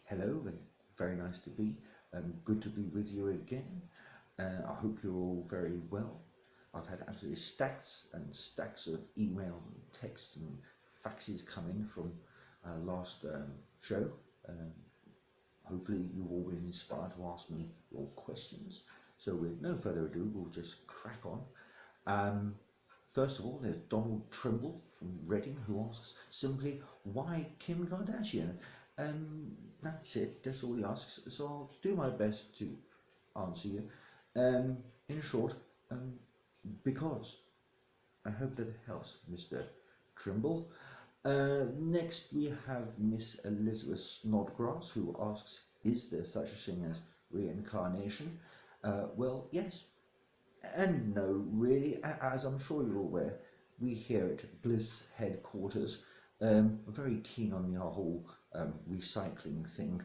Hello, and very nice to be. Good to be with you again. I hope you're all very well. I've had absolutely stacks and stacks of email and text and faxes come in from last show. Um, Hopefully you've all been inspired to ask me your questions. So with no further ado, we'll just crack on. Um, First of all, there's Donald Trimble from Reading who asks simply, why Kim Kardashian? That's it, that's all he asks. So I'll do my best to answer you. In short, because. I hope that helps, Mr. Trimble. Next, we have Miss Elizabeth Snodgrass, who asks, is there such a thing as reincarnation? Well, yes and no, really. As I'm sure you're aware, we here at Bliss headquarters are very keen on the whole recycling thing.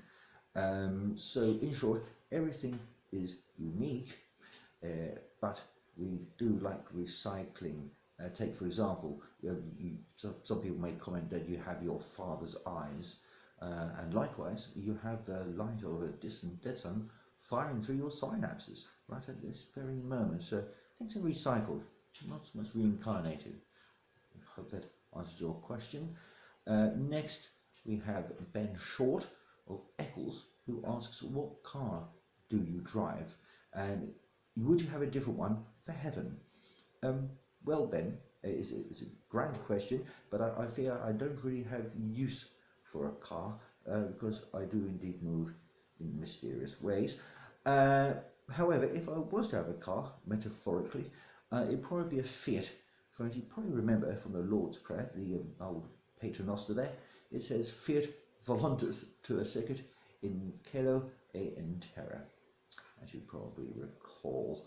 So, in short, everything is unique, but we do like recycling. Take, for example, some people may comment that you have your father's eyes, and likewise, you have the light of a distant dead sun firing through your synapses right at this very moment. So things are recycled, not so much reincarnated. I hope that answers your question. Next, we have Ben Short of Eccles, who asks, what car do you drive? And would you have a different one for heaven? Well, Ben, it's a grand question, but I fear I don't really have use for a car because I do indeed move in mysterious ways. However, if I was to have a car, metaphorically, it'd probably be a Fiat. For as you probably remember from the Lord's Prayer, the old Paternoster there, it says Fiat voluntas tua secret in celo e in terra, as you probably recall.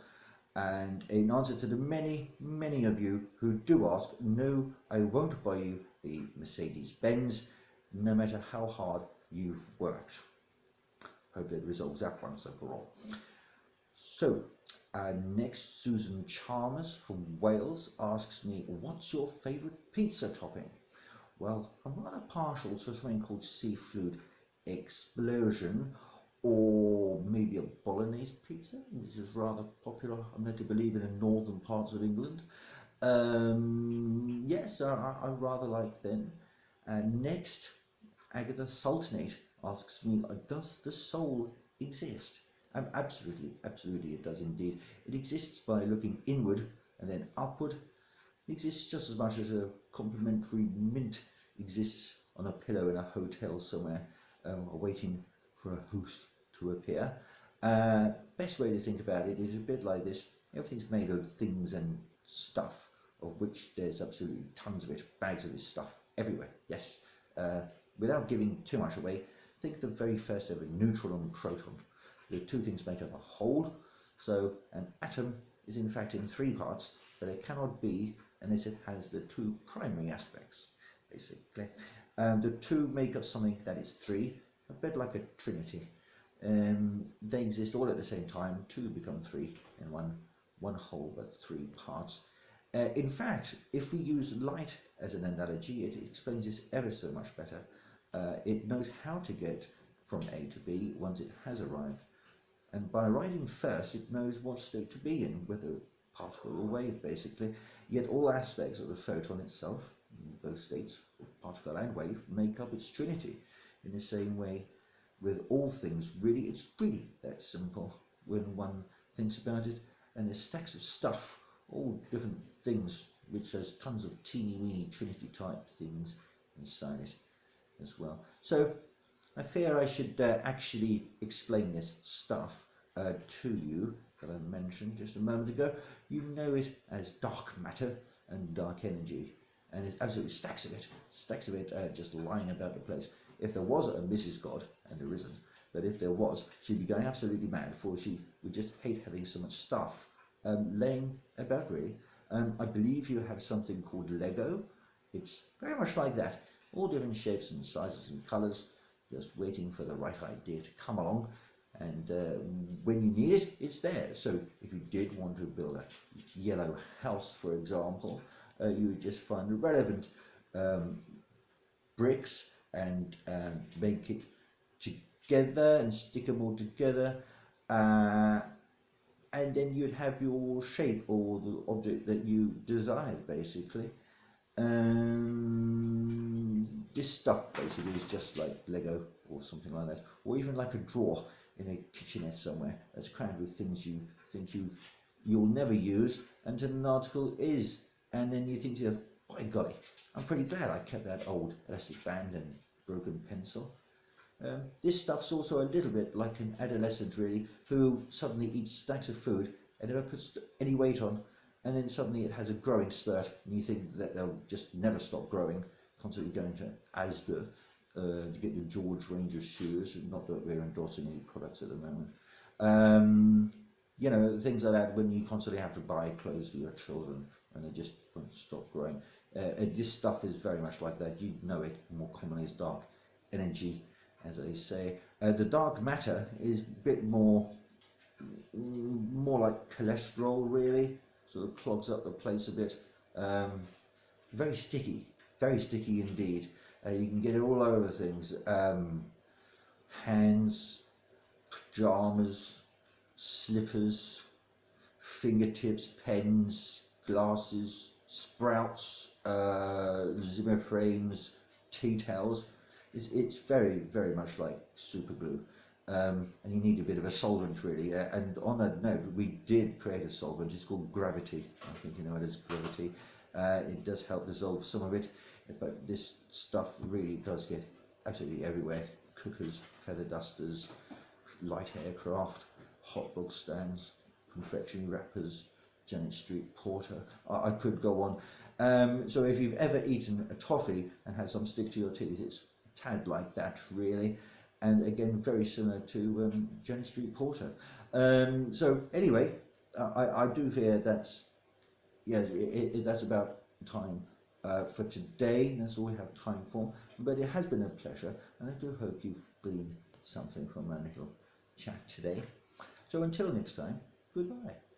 And in answer to the many of you who do ask, no, I won't buy you a Mercedes-Benz, no matter how hard you've worked. Hope that resolves that once and for all. So, next, Susan Chalmers from Wales asks me, what's your favourite pizza topping? Well, I'm rather partial to something called seafood explosion, or maybe a bolognese pizza, which is rather popular, I'm led to believe, in the northern parts of England. Yes, I rather like them. Next, Agatha Sultanate asks me, does the soul exist? Absolutely it does indeed. It exists by looking inward and then upward. It exists just as much as a complimentary mint exists on a pillow in a hotel somewhere, waiting for a host to appear. Best way to think about it is a bit like this. Everything's made of things and stuff, of which there's absolutely tons of it, bags of this stuff everywhere, yes. Without giving too much away, think of the very first ever neutron and proton. The two things make up a whole, so an atom is in fact in three parts, but it cannot be unless it has the two primary aspects, basically. The two make up something that is three, a bit like a trinity. They exist all at the same time, two become three in one whole, but three parts. In fact, if we use light as an analogy, it explains this ever so much better. It knows how to get from A to B once it has arrived. And by arriving first, it knows what state to be in, whether particle or wave, basically. Yet all aspects of the photon itself, both states of particle and wave, make up its trinity. In the same way, with all things, really, it's really that simple when one thinks about it. And there's stacks of stuff, all different things, which has tons of teeny-weeny Trinity-type things inside it as well. So I fear I should actually explain this stuff to you that I mentioned just a moment ago. You know it as dark matter and dark energy, and there's absolutely stacks of it just lying about the place. If there was a Mrs. God, and there isn't, but if there was, she'd be going absolutely mad, for she would just hate having so much stuff laying about, really. I believe you have something called Lego. It's very much like that, all different shapes and sizes and colours, just waiting for the right idea to come along, and when you need it, it's there. So if you did want to build a yellow house, for example, you would just find the relevant bricks and make it together and stick them all together, and then you'd have your shape or the object that you desired, basically. This stuff basically is just like Lego or something like that, or even like a drawer in a kitchenette somewhere that's crammed with things you think you'll never use until an article is, and then you think to yourself, by golly, I'm pretty glad I kept that old elastic band and broken pencil. This stuff's also a little bit like an adolescent, really, who suddenly eats stacks of food and never puts any weight on, and then suddenly it has a growing spurt, and you think that they'll just never stop growing, constantly going to Asda to get your George Ranger shoes. Not that we're endorsing any products at the moment. You know, things like that, when you constantly have to buy clothes for your children and they just won't stop growing. This stuff is very much like that. You know it more commonly as dark energy, as they say. The dark matter is a bit more like cholesterol, really. Sort of clogs up the place a bit. Very sticky indeed. You can get it all over things. Hands, pajamas, slippers, fingertips, pens, glasses, sprouts, Zimmer frames, tea towels. It's very, very much like super glue. And you need a bit of a solvent, really. And on that note, we did create a solvent. It's called Gravity. I think you know it as Gravity. It does help dissolve some of it, but this stuff really does get absolutely everywhere. Cookers, feather dusters, light aircraft, hot dog stands, confectionery wrappers, Janet Street Porter. I could go on. So if you've ever eaten a toffee and had some stick to your teeth, it's a tad like that, really. And again, very similar to Janet Street Porter. So anyway, I do fear that's, yes, that's about time for today. That's all we have time for. But it has been a pleasure, and I do hope you've gleaned something from our little chat today. So until next time, goodbye.